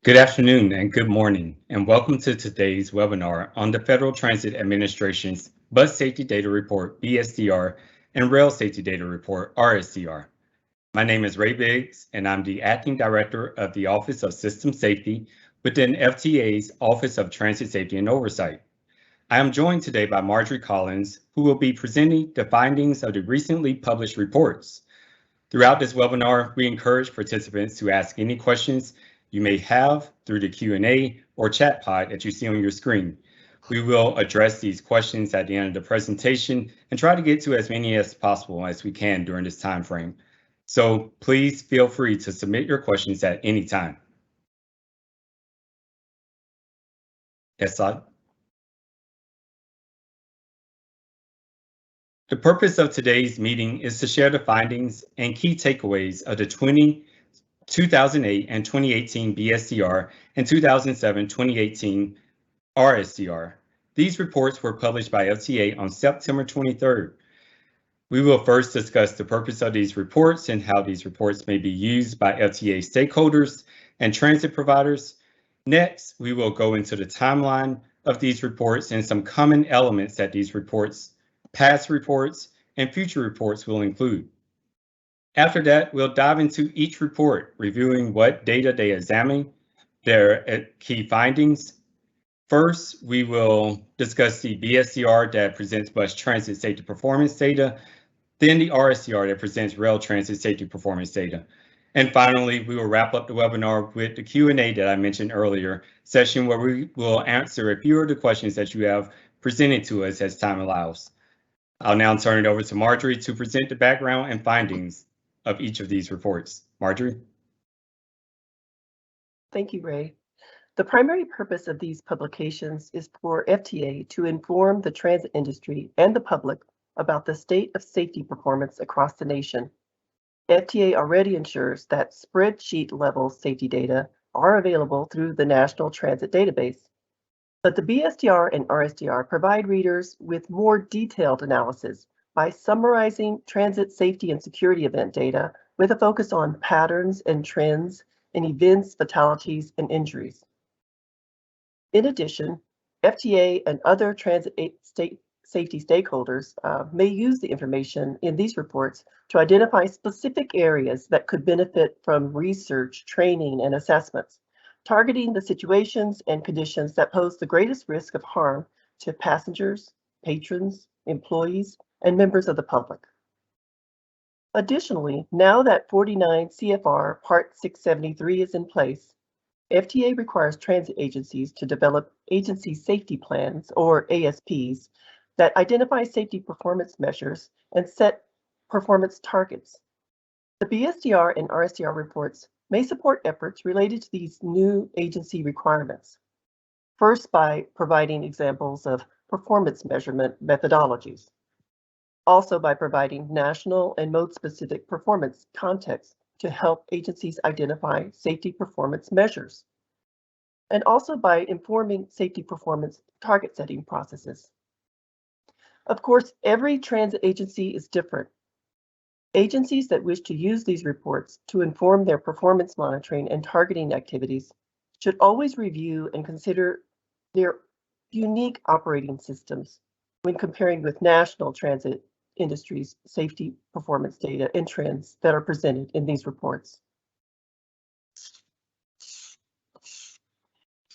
Good afternoon and good morning, and welcome to today's webinar on the Federal Transit Administration's Bus Safety Data Report (BSDR) and Rail Safety Data Report (RSDR). My name is Ray Biggs, and I'm the Acting Director of the Office of System Safety within FTA's Office of Transit Safety and Oversight. I am joined today by Marjorie Collins, who will be presenting the findings of the recently published reports. Throughout this webinar, we encourage participants to ask any questions you may have through the Q&A or chat pod that you see on your screen. We will address these questions at the end of the presentation and try to get to as many as possible as we can during this time frame. So please feel free to submit your questions at any time. Yes, slide. The purpose of today's meeting is to share the findings and key takeaways of the 2008 and 2018 BSDR and 2007-2018 RSDR. These reports were published by FTA on September 23rd. We will first discuss the purpose of these reports and how these reports may be used by FTA stakeholders and transit providers. Next, we will go into the timeline of these reports and some common elements that these reports, past reports, and future reports will include. After that, we'll dive into each report, reviewing what data they examine, their key findings. First, we will discuss the BSDR that presents bus transit safety performance data, then the RSDR that presents rail transit safety performance data. And finally, we will wrap up the webinar with the Q&A that I mentioned earlier, session where we will answer a few of the questions that you have presented to us as time allows. I'll now turn it over to Marjorie to present the background and findings of each of these reports. Marjorie. Thank you, Ray. The primary purpose of these publications is for FTA to inform the transit industry and the public about the state of safety performance across the nation. FTA already ensures that spreadsheet level safety data are available through the National Transit Database. But the BSDR and RSDR provide readers with more detailed analysis by summarizing transit safety and security event data with a focus on patterns and trends in events, fatalities, and injuries. In addition, FTA and other transit safety stakeholders may use the information in these reports to identify specific areas that could benefit from research, training, and assessments, targeting the situations and conditions that pose the greatest risk of harm to passengers, patrons, employees, and members of the public. Additionally, now that 49 CFR Part 673 is in place, FTA requires transit agencies to develop agency safety plans, or ASPs, that identify safety performance measures and set performance targets. The BSDR and RSDR reports may support efforts related to these new agency requirements. First, by providing examples of performance measurement methodologies. Also by providing national and mode-specific performance context to help agencies identify safety performance measures. And also by informing safety performance target setting processes. Of course, every transit agency is different. Agencies that wish to use these reports to inform their performance monitoring and targeting activities should always review and consider their unique operating systems when comparing with national transit industry's safety performance data and trends that are presented in these reports.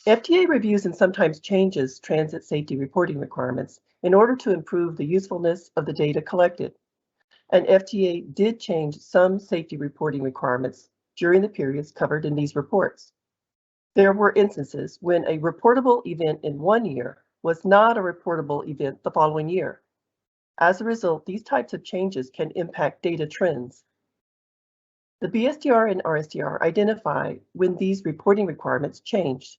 FTA reviews and sometimes changes transit safety reporting requirements in order to improve the usefulness of the data collected. And FTA did change some safety reporting requirements during the periods covered in these reports. There were instances when a reportable event in one year was not a reportable event the following year. As a result, these types of changes can impact data trends. The BSDR and RSDR identify when these reporting requirements changed.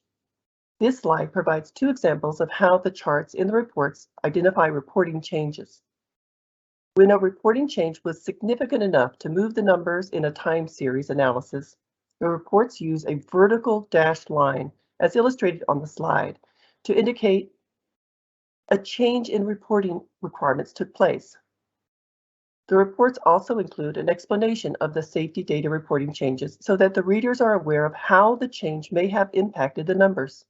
This slide provides two examples of how the charts in the reports identify reporting changes. When a reporting change was significant enough to move the numbers in a time series analysis, the reports use a vertical dashed line, as illustrated on the slide, to indicate a change in reporting requirements took place. The reports also include an explanation of the safety data reporting changes so that the readers are aware of how the change may have impacted the numbers.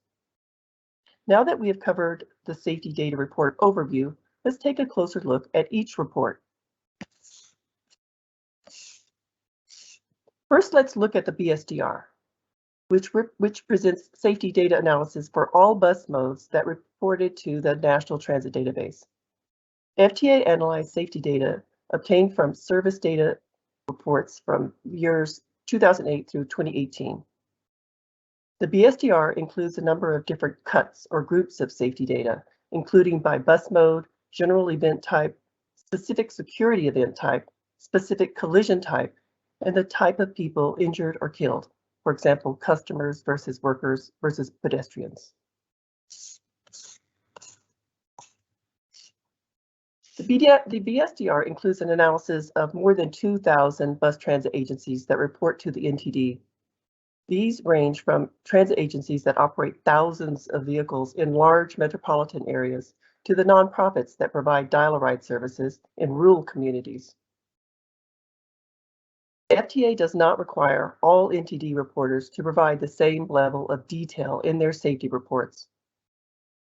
Now that we have covered the Safety Data Report Overview, let's take a closer look at each report. First, let's look at the BSDR, which presents safety data analysis for all bus modes that reported to the National Transit Database. FTA analyzed safety data obtained from service data reports from years 2008 through 2018. The BSDR includes a number of different cuts or groups of safety data, including by bus mode, general event type, specific security event type, specific collision type, and the type of people injured or killed. For example, customers versus workers versus pedestrians. The BSDR includes an analysis of more than 2,000 bus transit agencies that report to the NTD. These range from transit agencies that operate thousands of vehicles in large metropolitan areas to the nonprofits that provide dial-a-ride services in rural communities. FTA does not require all NTD reporters to provide the same level of detail in their safety reports.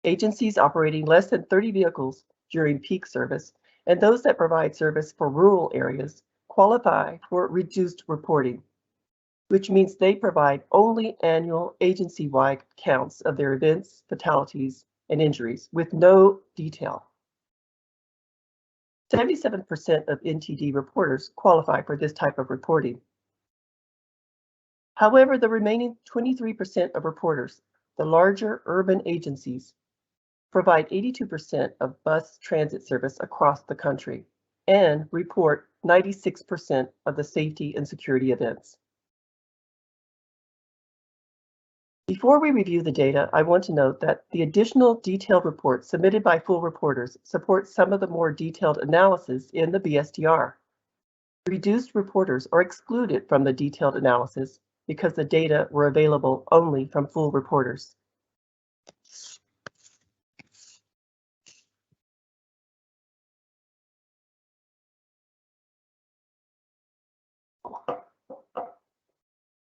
Agencies operating less than 30 vehicles during peak service and those that provide service for rural areas qualify for reduced reporting, which means they provide only annual agency-wide counts of their events, fatalities, and injuries with no detail. 77% of NTD reporters qualify for this type of reporting. However, the remaining 23% of reporters, the larger urban agencies, provide 82% of bus transit service across the country and report 96% of the safety and security events. Before we review the data, I want to note that the additional detailed reports submitted by full reporters support some of the more detailed analysis in the BSDR. Reduced reporters are excluded from the detailed analysis because the data were available only from full reporters.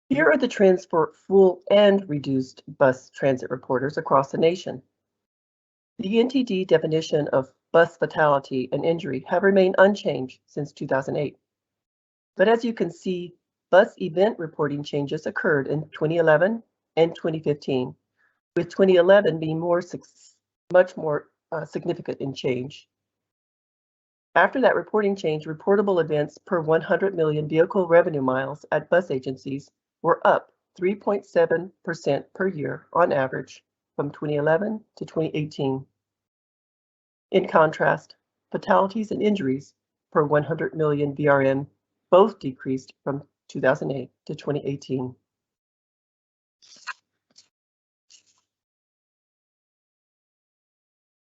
Here are the trends for full and reduced bus transit reporters across the nation. The NTD definition of bus fatality and injury have remained unchanged since 2008. But as you can see, bus event reporting changes occurred in 2011 and 2015, with 2011 being much more significant in change. After that reporting change, reportable events per 100 million vehicle revenue miles at bus agencies were up 3.7% per year on average from 2011 to 2018. In contrast, fatalities and injuries per 100 million VRM both decreased from 2008 to 2018.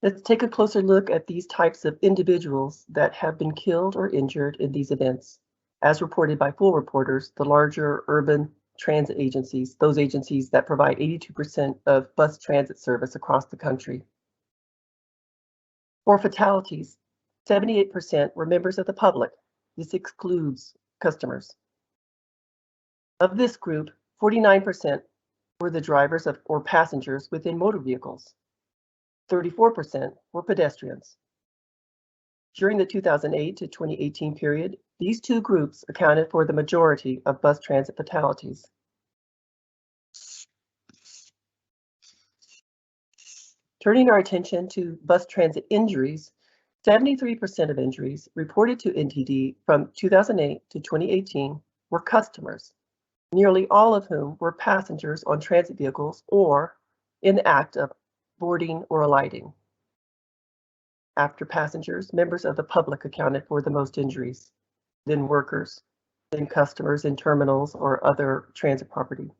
Let's take a closer look at these types of individuals that have been killed or injured in these events. As reported by full reporters, the larger urban transit agencies, those agencies that provide 82% of bus transit service across the country. For fatalities, 78% were members of the public. This excludes customers. Of this group, 49% were the drivers or passengers within motor vehicles. 34% were pedestrians. During the 2008 to 2018 period, these two groups accounted for the majority of bus transit fatalities. Turning our attention to bus transit injuries, 73% of injuries reported to NTD from 2008 to 2018 were customers, nearly all of whom were passengers on transit vehicles or in the act of boarding or alighting. After passengers, members of the public accounted for the most injuries, then workers, then customers in terminals or other transit property.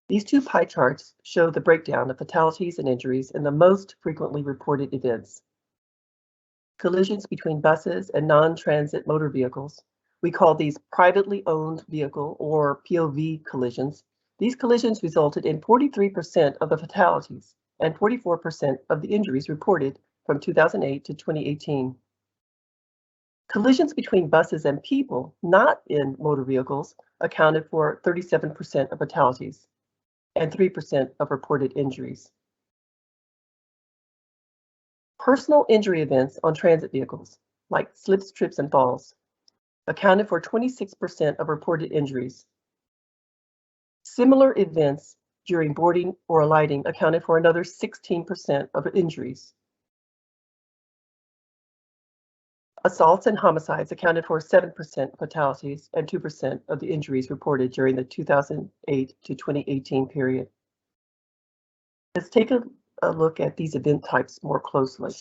These two pie charts show the breakdown of fatalities and injuries in the most frequently reported events. Collisions between buses and non-transit motor vehicles. We call these privately owned vehicle or POV collisions. These collisions resulted in 43% of the fatalities and 44% of the injuries reported from 2008 to 2018. Collisions between buses and people not in motor vehicles accounted for 37% of fatalities and 3% of reported injuries. Personal injury events on transit vehicles, like slips, trips, and falls, accounted for 26% of reported injuries. Similar events during boarding or alighting accounted for another 16% of injuries. Assaults and homicides accounted for 7% fatalities and 2% of the injuries reported during the 2008 to 2018 period. Let's take a look at these event types more closely.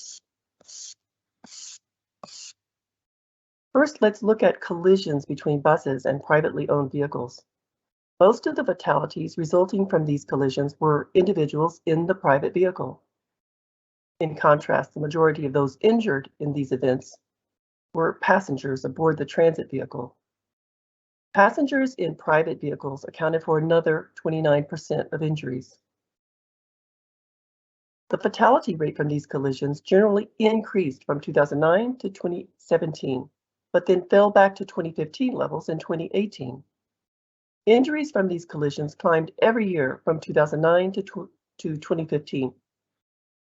First, let's look at collisions between buses and privately owned vehicles. Most of the fatalities resulting from these collisions were individuals in the private vehicle. In contrast, the majority of those injured in these events were passengers aboard the transit vehicle. Passengers in private vehicles accounted for another 29% of injuries. The fatality rate from these collisions generally increased from 2009 to 2017, but then fell back to 2015 levels in 2018. Injuries from these collisions climbed every year from 2009 to 2015,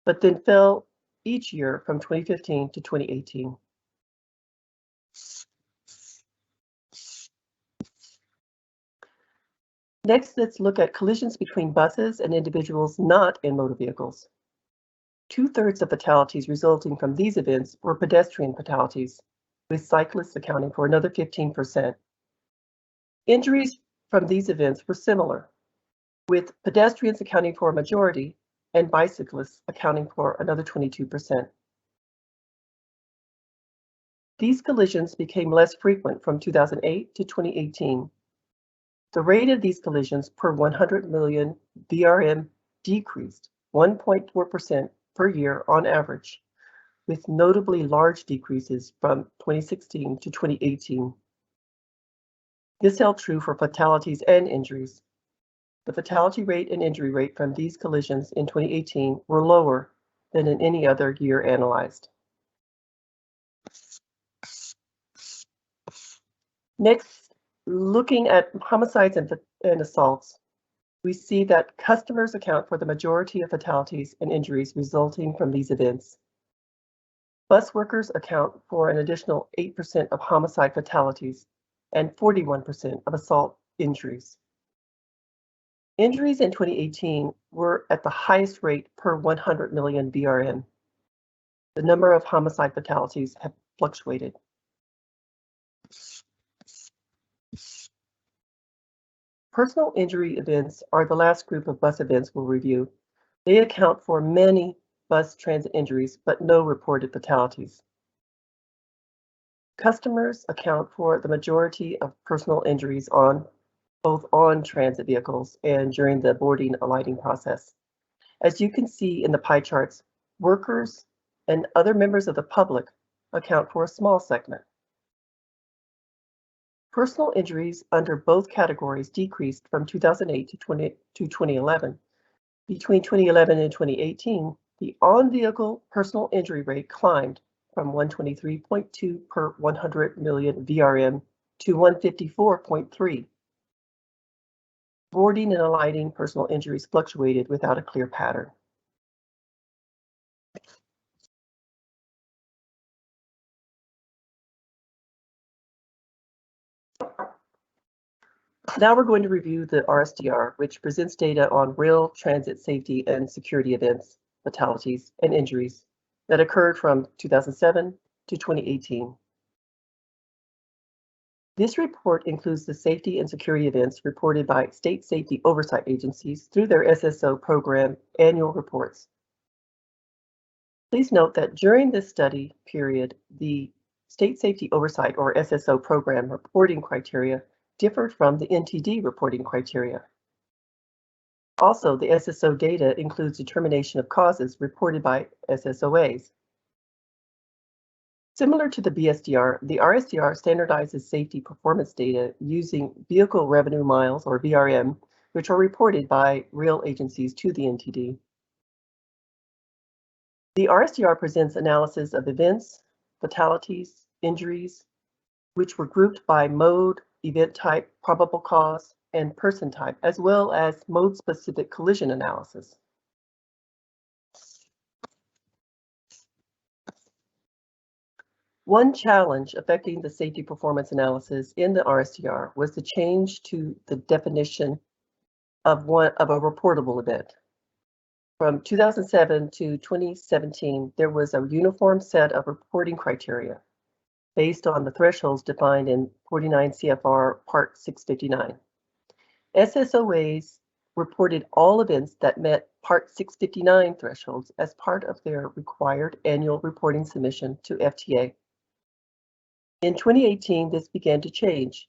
but then fell each year from 2015 to 2018. Next, let's look at collisions between buses and individuals not in motor vehicles. 2/3 of fatalities resulting from these events were pedestrian fatalities, with cyclists accounting for another 15%. Injuries from these events were similar, with pedestrians accounting for a majority and bicyclists accounting for another 22%. These collisions became less frequent from 2008 to 2018. The rate of these collisions per 100 million VRM decreased 1.4% per year on average, with notably large decreases from 2016 to 2018. This held true for fatalities and injuries. The fatality rate and injury rate from these collisions in 2018 were lower than in any other year analyzed. Next, looking at homicides and assaults, we see that customers account for the majority of fatalities and injuries resulting from these events. Bus workers account for an additional 8% of homicide fatalities and 41% of assault injuries. Injuries in 2018 were at the highest rate per 100 million VRM. The number of homicide fatalities have fluctuated. Personal injury events are the last group of bus events we'll review. They account for many bus transit injuries, but no reported fatalities. Customers account for the majority of personal injuries both on transit vehicles and during the boarding alighting process. As you can see in the pie charts, workers and other members of the public account for a small segment. Personal injuries under both categories decreased from 2008 to 2011. Between 2011 and 2018, the on-vehicle personal injury rate climbed from 123.2 per 100 million VRM to 154.3. Boarding and alighting personal injuries fluctuated without a clear pattern. Now we're going to review the RSDR, which presents data on real transit safety and security events, fatalities, and injuries that occurred from 2007 to 2018. This report includes the safety and security events reported by state safety oversight agencies through their SSO program annual reports. Please note that during this study period, the State Safety Oversight or SSO program reporting criteria differed from the NTD reporting criteria. Also, the SSO data includes determination of causes reported by SSOAs. Similar to the BSDR, the RSDR standardizes safety performance data using vehicle revenue miles or VRM, which are reported by rail agencies to the NTD. The RSDR presents analysis of events, fatalities, injuries, which were grouped by mode, event type, probable cause, and person type, as well as mode-specific collision analysis. One challenge affecting the safety performance analysis in the RSDR was the change to the definition of a reportable event. From 2007 to 2017, there was a uniform set of reporting criteria based on the thresholds defined in 49 CFR Part 659. SSOAs reported all events that met Part 659 thresholds as part of their required annual reporting submission to FTA. In 2018, this began to change.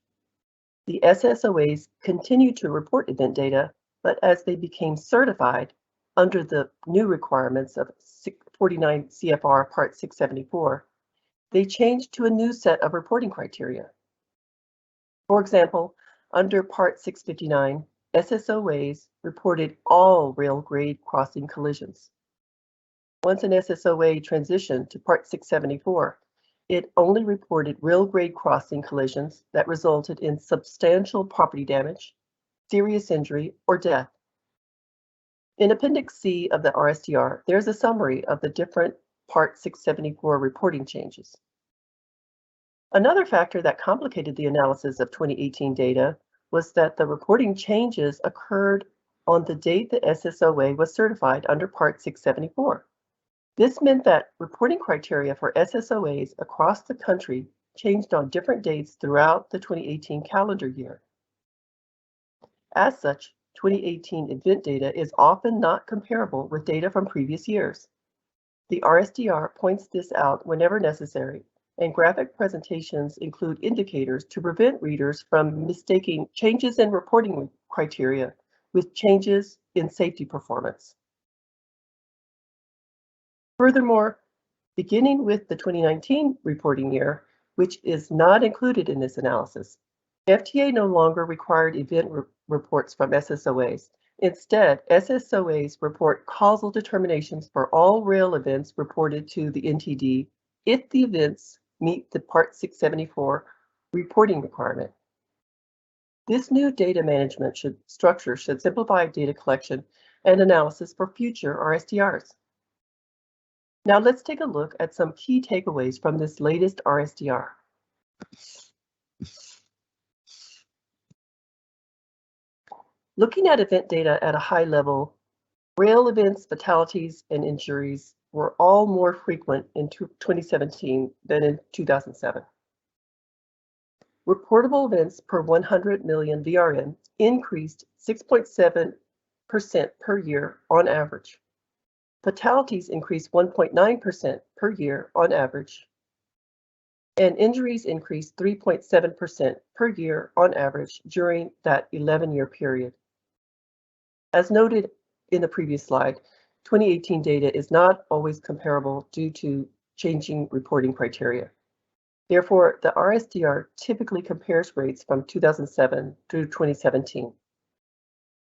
The SSOAs continued to report event data, but as they became certified under the new requirements of 49 CFR Part 674, they changed to a new set of reporting criteria. For example, under Part 659, SSOAs reported all rail grade crossing collisions. Once an SSOA transitioned to Part 674, it only reported rail grade crossing collisions that resulted in substantial property damage, serious injury, or death. In Appendix C of the RSDR, there's a summary of the different Part 674 reporting changes. Another factor that complicated the analysis of 2018 data was that the reporting changes occurred on the date the SSOA was certified under Part 674. This meant that reporting criteria for SSOAs across the country changed on different dates throughout the 2018 calendar year. As such, 2018 event data is often not comparable with data from previous years. The RSDR points this out whenever necessary, and graphic presentations include indicators to prevent readers from mistaking changes in reporting criteria with changes in safety performance. Furthermore, beginning with the 2019 reporting year, which is not included in this analysis, FTA no longer required event reports from SSOAs. Instead, SSOAs report causal determinations for all rail events reported to the NTD if the events meet the Part 674 reporting requirement. This new data management structure should simplify data collection and analysis for future RSDRs. Now let's take a look at some key takeaways from this latest RSDR. Looking at event data at a high level, rail events, fatalities, and injuries were all more frequent in 2017 than in 2007. Reportable events per 100 million VRM increased 6.7% per year on average. Fatalities increased 1.9% per year on average, and injuries increased 3.7% per year on average during that 11-year period. As noted in the previous slide, 2018 data is not always comparable due to changing reporting criteria. Therefore, the RSDR typically compares rates from 2007 through 2017.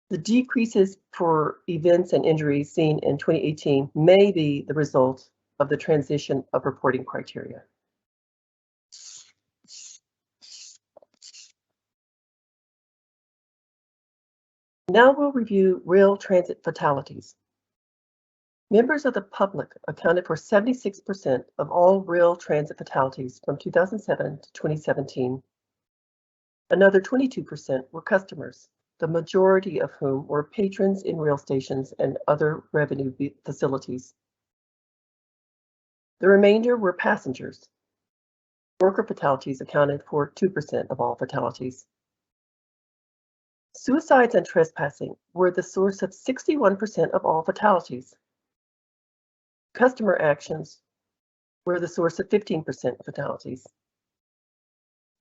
The decreases for events and injuries seen in 2018 may be the result of the transition of reporting criteria. Now we'll review rail transit fatalities. Members of the public accounted for 76% of all rail transit fatalities from 2007 to 2017. Another 22% were customers, the majority of whom were patrons in rail stations and other revenue facilities. The remainder were passengers. Worker fatalities accounted for 2% of all fatalities. Suicides and trespassing were the source of 61% of all fatalities. Customer actions were the source of 15% of fatalities.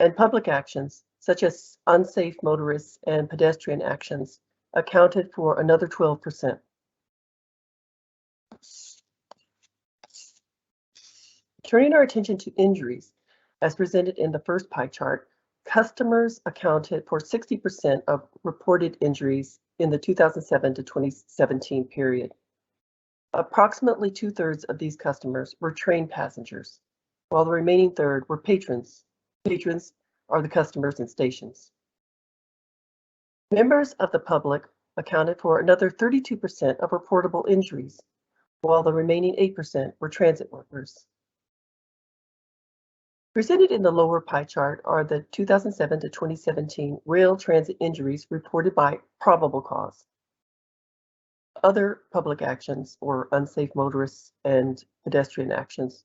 And public actions, such as unsafe motorists and pedestrian actions, accounted for another 12%. Turning our attention to injuries, as presented in the first pie chart, customers accounted for 60% of reported injuries in the 2007 to 2017 period. Approximately 2/3 of these customers were train passengers, while the remaining third were patrons. Patrons are the customers in stations. Members of the public accounted for another 32% of reportable injuries, while the remaining 8% were transit workers. Presented in the lower pie chart are the 2007 to 2017 rail transit injuries reported by probable cause. Other public actions, or unsafe motorists and pedestrian actions,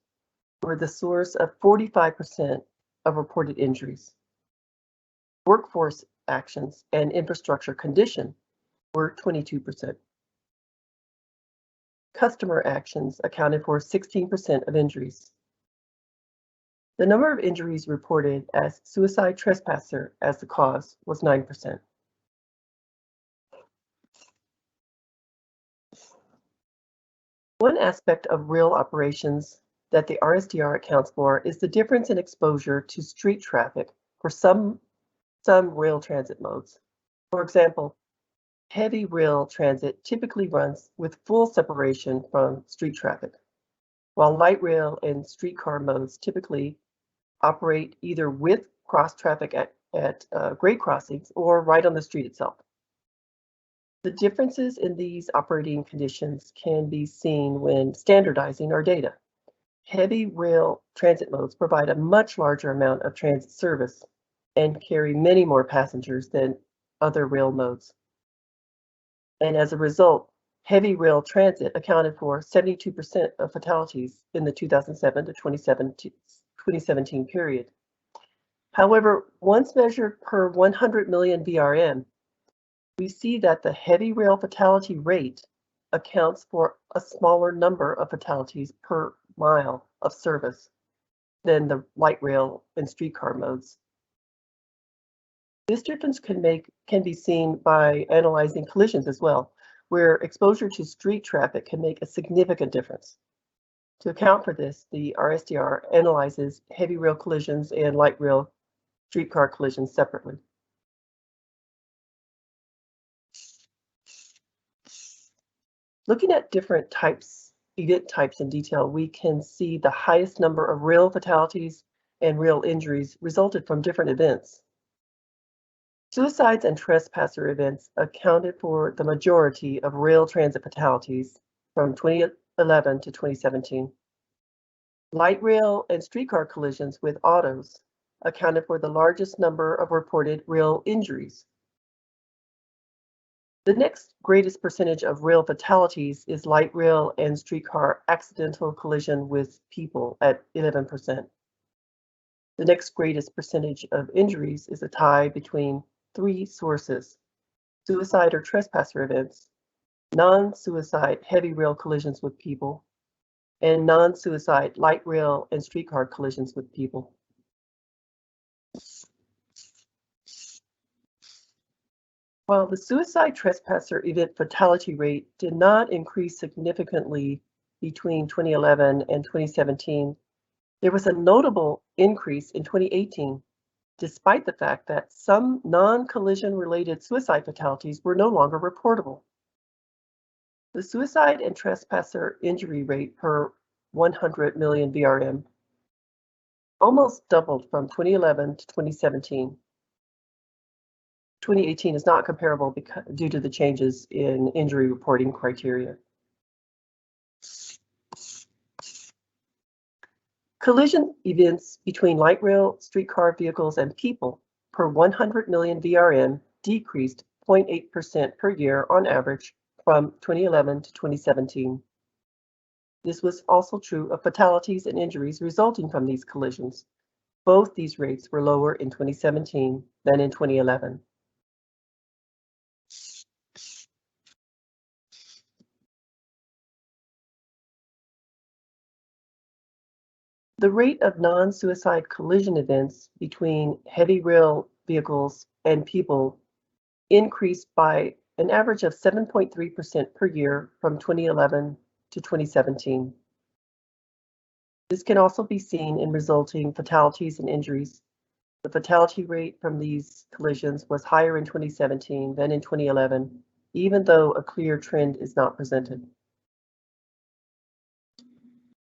were the source of 45% of reported injuries. Workforce actions and infrastructure condition were 22%. Customer actions accounted for 16% of injuries. The number of injuries reported as suicide trespasser as the cause was 9%. One aspect of rail operations that the RSDR accounts for is the difference in exposure to street traffic for some rail transit modes. For example, heavy rail transit typically runs with full separation from street traffic, while light rail and streetcar modes typically operate either with cross traffic at grade crossings or right on the street itself. The differences in these operating conditions can be seen when standardizing our data. Heavy rail transit modes provide a much larger amount of transit service and carry many more passengers than other rail modes. And as a result, heavy rail transit accounted for 72% of fatalities in the 2007 to 2017 period. However, once measured per 100 million VRM, we see that the heavy rail fatality rate accounts for a smaller number of fatalities per mile of service than the light rail and streetcar modes. This difference can be seen by analyzing collisions as well, where exposure to street traffic can make a significant difference. To account for this, the RSDR analyzes heavy rail collisions and light rail streetcar collisions separately. Looking at different event types in detail, we can see the highest number of rail fatalities and rail injuries resulted from different events. Suicides and trespasser events accounted for the majority of rail transit fatalities from 2011 to 2017. Light rail and streetcar collisions with autos accounted for the largest number of reported rail injuries. The next greatest percentage of rail fatalities is light rail and streetcar accidental collision with people at 11%. The next greatest percentage of injuries is a tie between three sources: suicide or trespasser events, non-suicide heavy rail collisions with people, and non-suicide light rail and streetcar collisions with people. While the suicide trespasser event fatality rate did not increase significantly between 2011 and 2017, there was a notable increase in 2018, despite the fact that some non-collision related suicide fatalities were no longer reportable. The suicide and trespasser injury rate per 100 million VRM almost doubled from 2011 to 2017. 2018 is not comparable due to the changes in injury reporting criteria. Collision events between light rail, streetcar vehicles, and people per 100 million VRM decreased 0.8% per year on average from 2011 to 2017. This was also true of fatalities and injuries resulting from these collisions. Both these rates were lower in 2017 than in 2011. The rate of non-suicide collision events between heavy rail vehicles and people increased by an average of 7.3% per year from 2011 to 2017. This can also be seen in resulting fatalities and injuries. The fatality rate from these collisions was higher in 2017 than in 2011, even though a clear trend is not presented.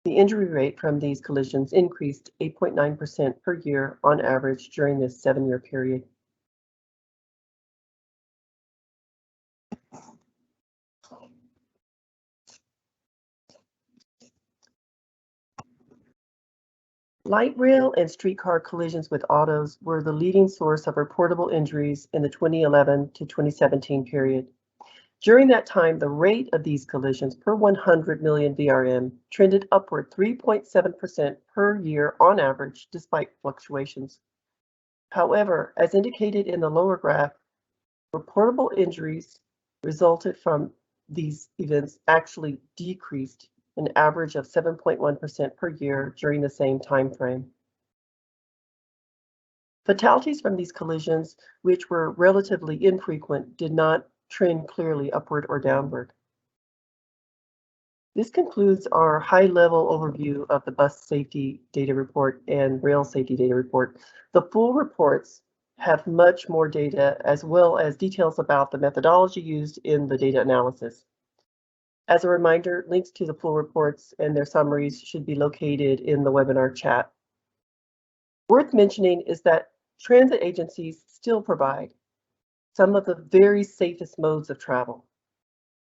The injury rate from these collisions increased 8.9% per year on average during this 7-year period. Light rail and streetcar collisions with autos were the leading source of reportable injuries in the 2011 to 2017 period. During that time, the rate of these collisions per 100 million VRM trended upward 3.7% per year on average, despite fluctuations. However, as indicated in the lower graph, reportable injuries resulted from these events actually decreased an average of 7.1% per year during the same time frame. Fatalities from these collisions, which were relatively infrequent, did not trend clearly upward or downward. This concludes our high-level overview of the Bus Safety Data Report and Rail Safety Data Report. The full reports have much more data, as well as details about the methodology used in the data analysis. As a reminder, links to the full reports and their summaries should be located in the webinar chat. Worth mentioning is that transit agencies still provide some of the very safest modes of travel.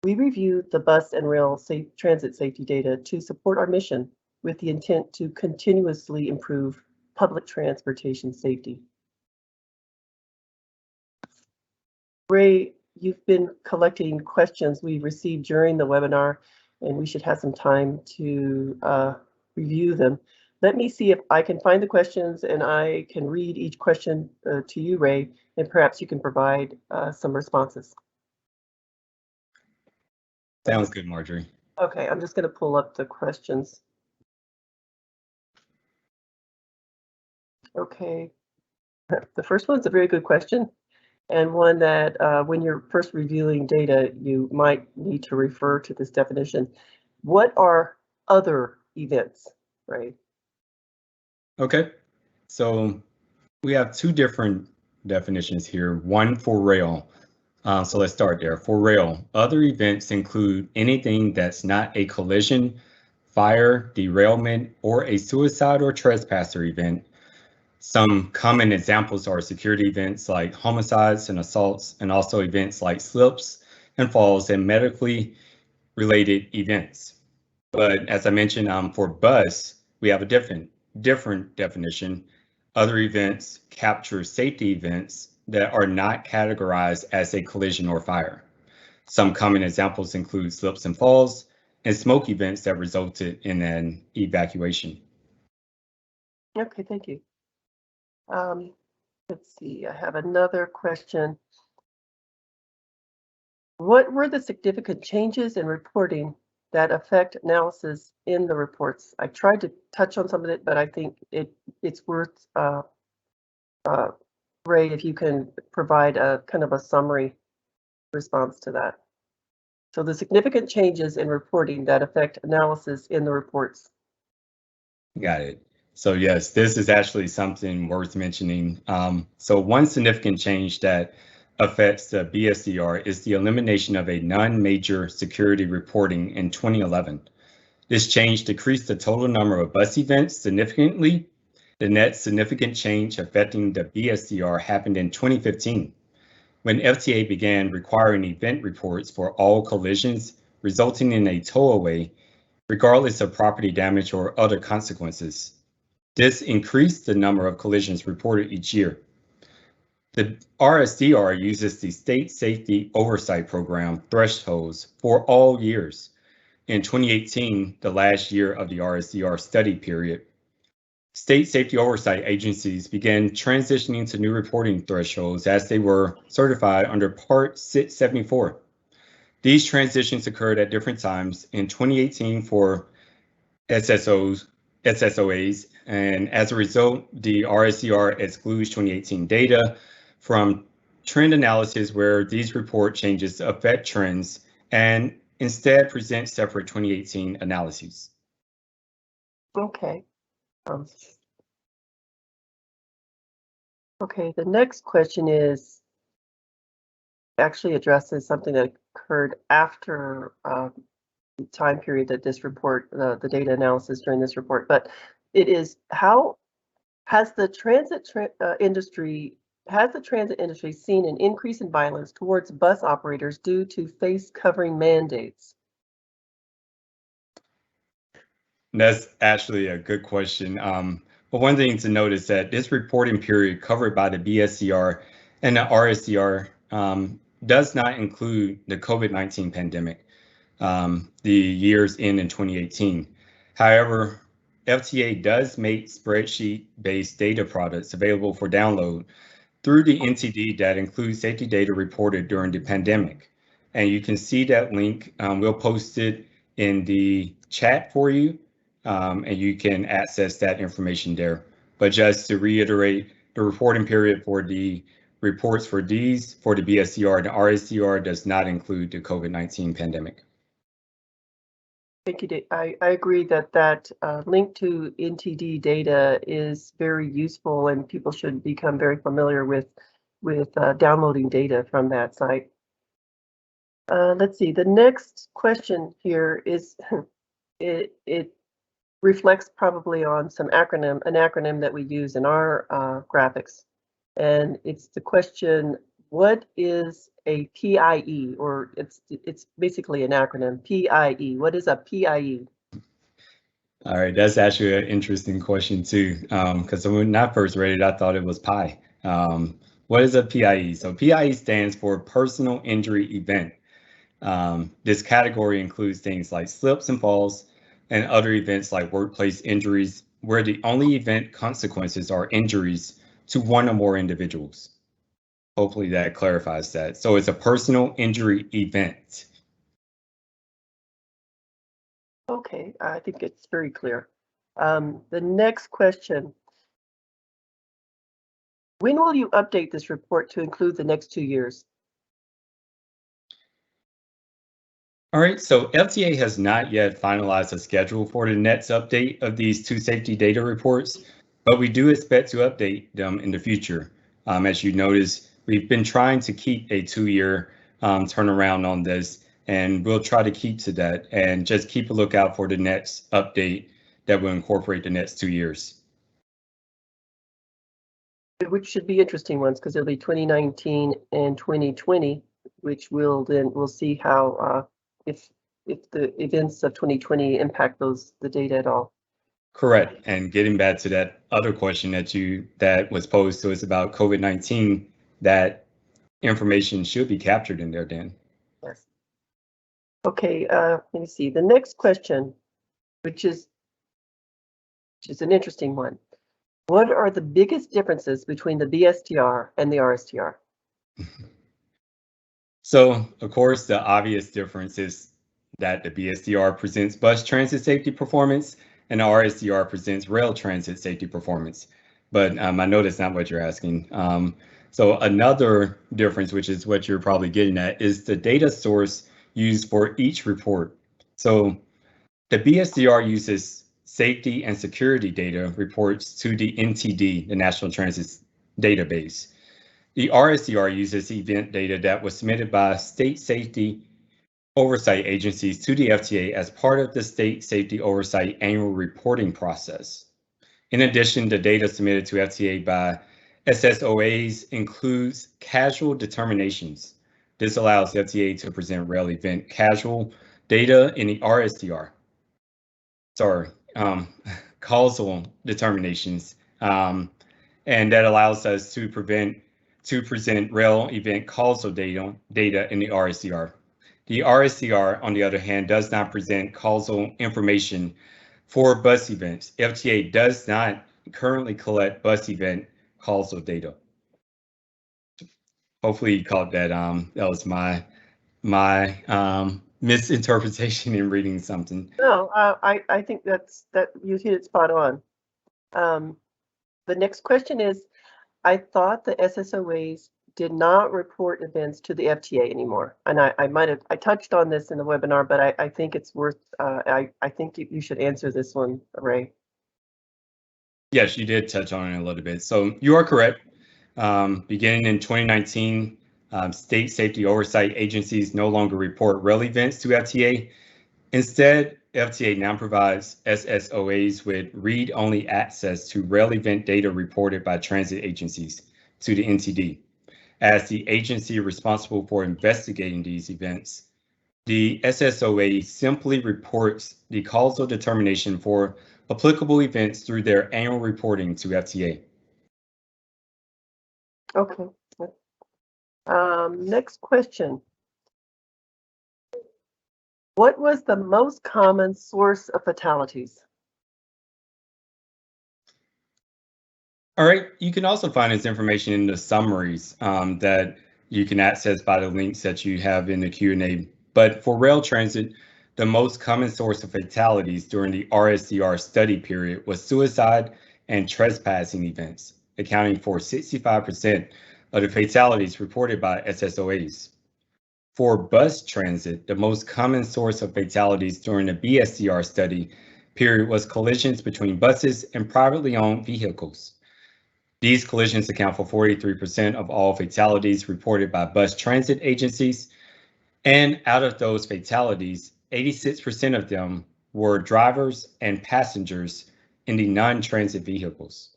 We reviewed the bus and rail transit safety data to support our mission with the intent to continuously improve public transportation safety. Ray, you've been collecting questions we received during the webinar, and we should have some time to review them. Let me see if I can find the questions, and I can read each question to you, Ray, and perhaps you can provide some responses. Sounds good, Marjorie. Okay, I'm just going to pull up the questions. Okay, the first one's a very good question, and one that when you're first reviewing data, you might need to refer to this definition. What are other events, right? Okay, so we have two different definitions here, one for rail. So let's start there. For rail, other events include anything that's not a collision, fire, derailment, or a suicide or trespasser event. Some common examples are security events like homicides and assaults, and also events like slips and falls and medically related events. But as I mentioned, for bus, we have a different definition. Other events capture safety events that are not categorized as a collision or fire. Some common examples include slips and falls and smoke events that resulted in an evacuation. Okay, thank you. Let's see, I have another question. What were the significant changes in reporting that affect analysis in the reports? I tried to touch on some of it, but I think it's worth, Ray, if you can provide a kind of a summary response to that. So the significant changes in reporting that affect analysis in the reports. Got it. So yes, this is actually something worth mentioning. So one significant change that affects the BSDR is the elimination of a non-major security reporting in 2011. This change decreased the total number of bus events significantly. The net significant change affecting the BSDR happened in 2015, when FTA began requiring event reports for all collisions, resulting in a towaway, regardless of property damage or other consequences. This increased the number of collisions reported each year. The RSDR uses the State Safety Oversight Program thresholds for all years. In 2018, the last year of the RSDR study period, state safety oversight agencies began transitioning to new reporting thresholds as they were certified under Part 674. These transitions occurred at different times. In 2018 for SSOAs, and as a result, the RSDR excludes 2018 data from trend analysis where these report changes affect trends and instead present separate 2018 analyses. Okay. Okay, the next question is actually addresses something that occurred after time period that this report, the data analysis during this report, but it is how has the transit industry seen an increase in violence towards bus operators due to face covering mandates? That's actually a good question. But one thing to note is that this reporting period covered by the BSDR and the RSDR does not include the COVID-19 pandemic, the years in 2018. However, FTA does make spreadsheet-based data products available for download through the NTD that includes safety data reported during the pandemic. And you can see that link. We'll post it in the chat for you, and you can access that information there. But just to reiterate, the reporting period for the reports for these, for the BSDR and the RSDR, does not include the COVID-19 pandemic. Thank you, Dave. I agree that link to NTD data is very useful, and people should become very familiar with downloading data from that site. Let's see. The next question here is it reflects probably on an acronym that we use in our graphics, and it's the question: what is a PIE? Or it's basically an acronym, PIE. What is a PIE? All right, that's actually an interesting question too, because when I first read it, I thought it was PI. What is a PIE? So PIE stands for Personal Injury Event. This category includes things like slips and falls and other events like workplace injuries, where the only event consequences are injuries to one or more individuals. Hopefully that clarifies that. So it's a personal injury event. Okay, I think it's very clear. The next question: when will you update this report to include the next 2 years? All right, so FTA has not yet finalized a schedule for the next update of these two safety data reports, but we do expect to update them in the future. As you notice, we've been trying to keep a 2-year turnaround on this, and we'll try to keep to that, and just keep a lookout for the next update that will incorporate the next 2 years. Which should be interesting ones, because it'll be 2019 and 2020, which we'll see how if the events of 2020 impact the data at all. Correct. And getting back to that other question that was posed to us about COVID-19, that information should be captured in there, Dan. Yes. Okay, let me see. The next question, which is an interesting one. What are the biggest differences between the BSDR and the RSDR? So, of course, the obvious difference is that the BSDR presents bus transit safety performance and the RSDR presents rail transit safety performance. But I know that's not what you're asking. So another difference, which is what you're probably getting at, is the data source used for each report. So the BSDR uses safety and security data reports to the NTD, the National Transit Database. The RSDR uses event data that was submitted by state safety oversight agencies to the FTA as part of the State Safety Oversight Annual Reporting Process. In addition, the data submitted to FTA by SSOAs includes casual determinations. This allows FTA to present rail event casual data in the RSDR. Causal determinations, and that allows us to present rail event causal data in the RSDR. The RSDR, on the other hand, does not present causal information for bus events. FTA does not currently collect bus event causal data. Hopefully you caught that. That was my misinterpretation in reading something. No, I think that you hit it spot on. The next question is, I thought the SSOAs did not report events to the FTA anymore. And I touched on this in the webinar, but I think it's worth, I think you should answer this one, Ray. Yes, you did touch on it a little bit. So you are correct. Beginning in 2019, state safety oversight agencies no longer report rail events to FTA. Instead, FTA now provides SSOAs with read-only access to rail event data reported by transit agencies to the NTD. As the agency responsible for investigating these events, the SSOA simply reports the causal determination for applicable events through their annual reporting to FTA. Okay. Next question. What was the most common source of fatalities? All right, you can also find this information in the summaries that you can access by the links that you have in the Q&A. But for rail transit, the most common source of fatalities during the RSDR study period was suicide and trespassing events, accounting for 65% of the fatalities reported by SSOAs. For bus transit, the most common source of fatalities during the BSDR study period was collisions between buses and privately owned vehicles. These collisions account for 43% of all fatalities reported by bus transit agencies. And out of those fatalities, 86% of them were drivers and passengers in the non-transit vehicles.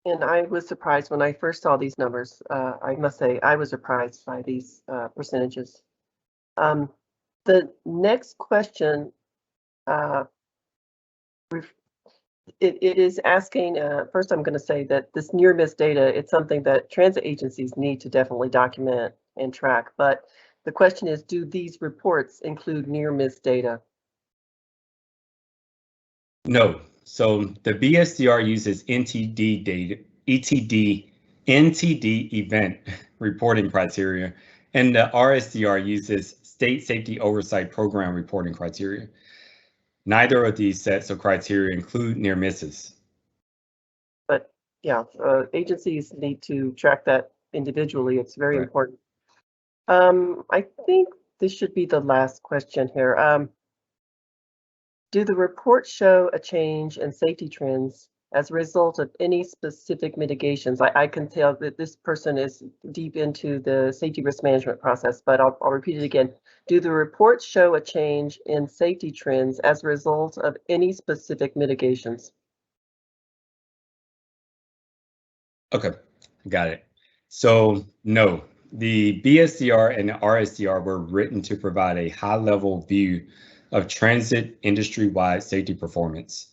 And I was surprised when I first saw these numbers. I must say, I was surprised by these percentages. The next question, it is asking, first I'm going to say that this near miss data, it's something that transit agencies need to definitely document and track. But the question is, do these reports include near miss data? No. So the BSDR uses NTD data, NTD event reporting criteria, and the RSDR uses State Safety Oversight Program reporting criteria. Neither of these sets of criteria include near misses. But yeah, agencies need to track that individually. It's very important. I think this should be the last question here. Do the reports show a change in safety trends as a result of any specific mitigations? I can tell that this person is deep into the safety risk management process, but I'll repeat it again. Do the reports show a change in safety trends as a result of any specific mitigations? Okay, got it. So no, the BSDR and the RSDR were written to provide a high-level view of transit industry-wide safety performance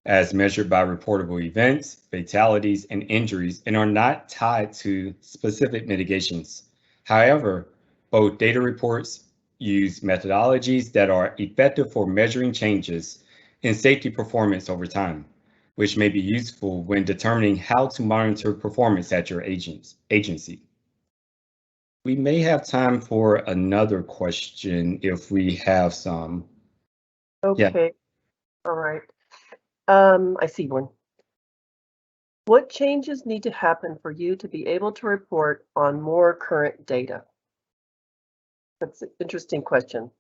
as measured by reportable events, fatalities, and injuries, and are not tied to specific mitigations. However, both data reports use methodologies that are effective for measuring changes in safety performance over time, which may be useful when determining how to monitor performance at your agency. We may have time for another question if we have some. Okay, yeah. All right. I see one. What changes need to happen for you to be able to report on more current data? That's an interesting question.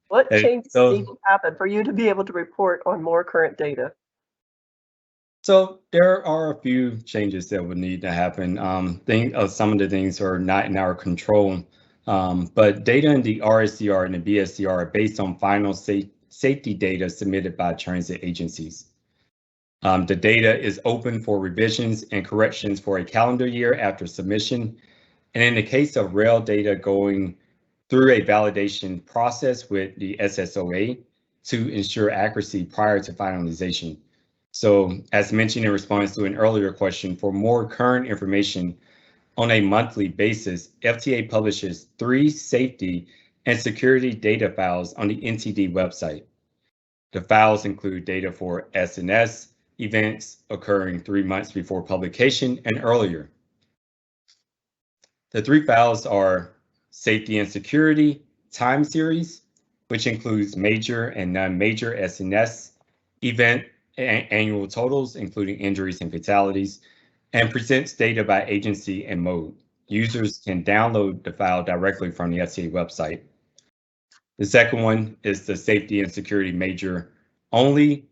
What changes need to happen for you to be able to report on more current data? So there are a few changes that would need to happen. Some of the things are not in our control, but data in the RSDR and the BSDR are based on final safety data submitted by transit agencies. The data is open for revisions and corrections for a calendar year after submission. And in the case of rail data going through a validation process with the SSOA to ensure accuracy prior to finalization. So as mentioned in response to an earlier question, for more current information on a monthly basis, FTA publishes 3 safety and security data files on the NTD website. The files include data for SNS events occurring 3 months before publication and earlier. The 3 files are Safety and Security Time Series, which includes major and non-major SNS event annual totals, including injuries and fatalities, and presents data by agency and mode. Users can download the file directly from the FTA website. The second one is the Safety and Security Major Only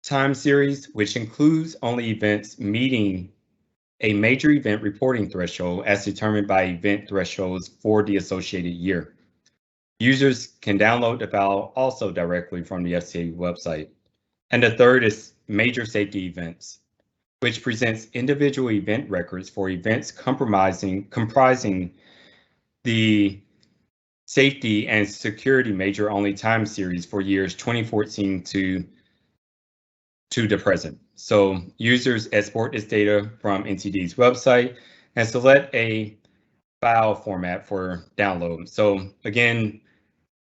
Time Series, which includes only events meeting a major event reporting threshold as determined by event thresholds for the associated year. Users can download the file also directly from the FTA website. And the third is major safety events, which presents individual event records for events comprising the safety and security major only time series for years 2014 to the present. So users export this data from NTD's website and select a file format for download. So again,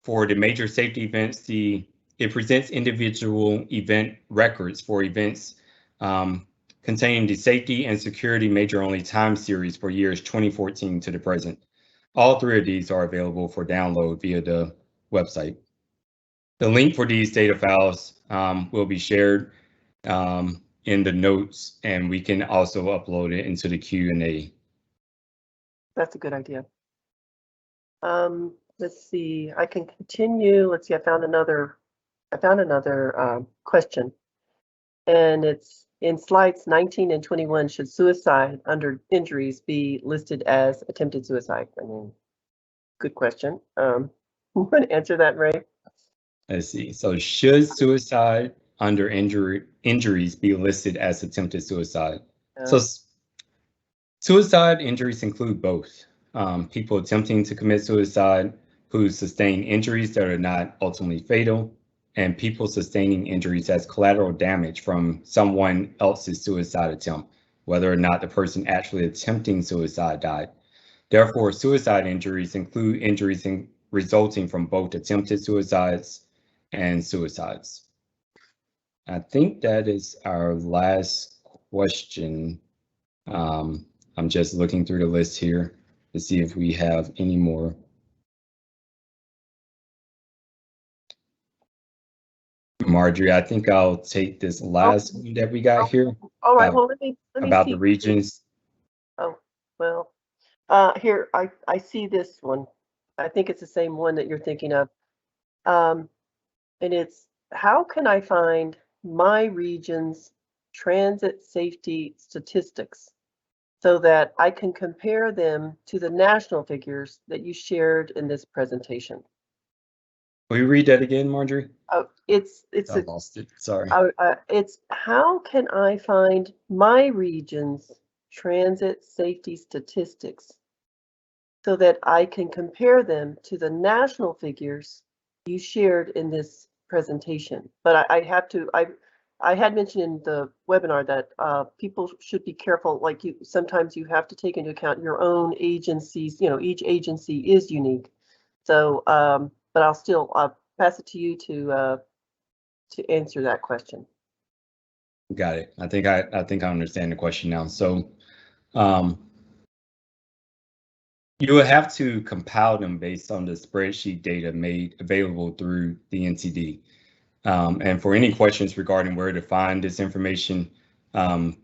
for the major safety events, it presents individual event records for events containing the safety and security major only time series for years 2014 to the present. All three of these are available for download via the website. The link for these data files will be shared in the notes, and we can also upload it into the Q&A. That's a good idea. Let's see, I can continue. Let's see, I found another question, and it's in slides 19 and 21. Should suicide under injuries be listed as attempted suicide? I mean, good question. You want to answer that, Ray? Let's see. So should suicide under injuries be listed as attempted suicide? So suicide injuries include both people attempting to commit suicide who sustain injuries that are not ultimately fatal, and people sustaining injuries as collateral damage from someone else's suicide attempt, whether or not the person actually attempting suicide died. Therefore, suicide injuries include injuries resulting from both attempted suicides and suicides. I think that is our last question. I'm just looking through the list here to see if we have any more. Marjorie, I think I'll take this last one that we got here. All right, well, let me about see. The regions. Oh, well, here, I see this one. I think it's the same one that you're thinking of. And it's, how can I find my region's transit safety statistics so that I can compare them to the national figures that you shared in this presentation? Will you read that again, Marjorie? Oh, I lost it. Sorry. It's how can I find my region's transit safety statistics so that I can compare them to the national figures you shared in this presentation? But I had mentioned in the webinar that people should be careful. Like sometimes you have to take into account your own agencies. You know, each agency is unique. So, but I'll still pass it to you to answer that question. Got it. I think I understand the question now. So you will have to compile them based on the spreadsheet data made available through the NTD. And for any questions regarding where to find this information,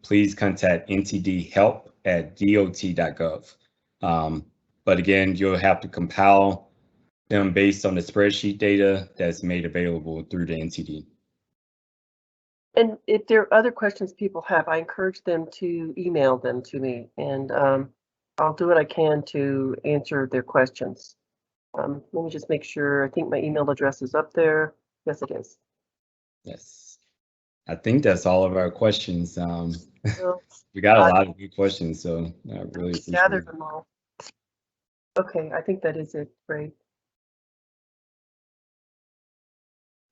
please contact ntdhelp@dot.gov. But again, you'll have to compile them based on the spreadsheet data that's made available through the NTD. And if there are other questions people have, I encourage them to email them to me, and I'll do what I can to answer their questions. Let me just make sure. I think my email address is up there. Yes, it is. Yes, I think that's all of our questions. We got a lot of good questions, so I really appreciate gathered them all. Okay, I think that is it, Ray.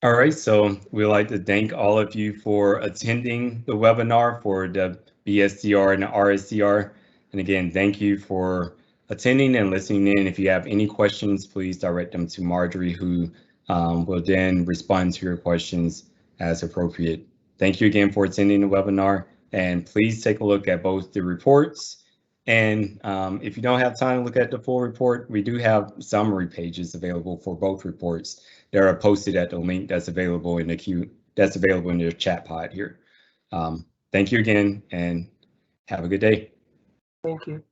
All right, so we'd like to thank all of you for attending the webinar for the BSDR and the RSDR. And again, thank you for attending and listening in. If you have any questions, please direct them to Marjorie, who will then respond to your questions as appropriate. Thank you again for attending the webinar, and please take a look at both the reports. And if you don't have time to look at the full report, we do have summary pages available for both reports that are posted at the link that's available in the queue, that's available in your chat pod here. Thank you again, and have a good day. Thank you.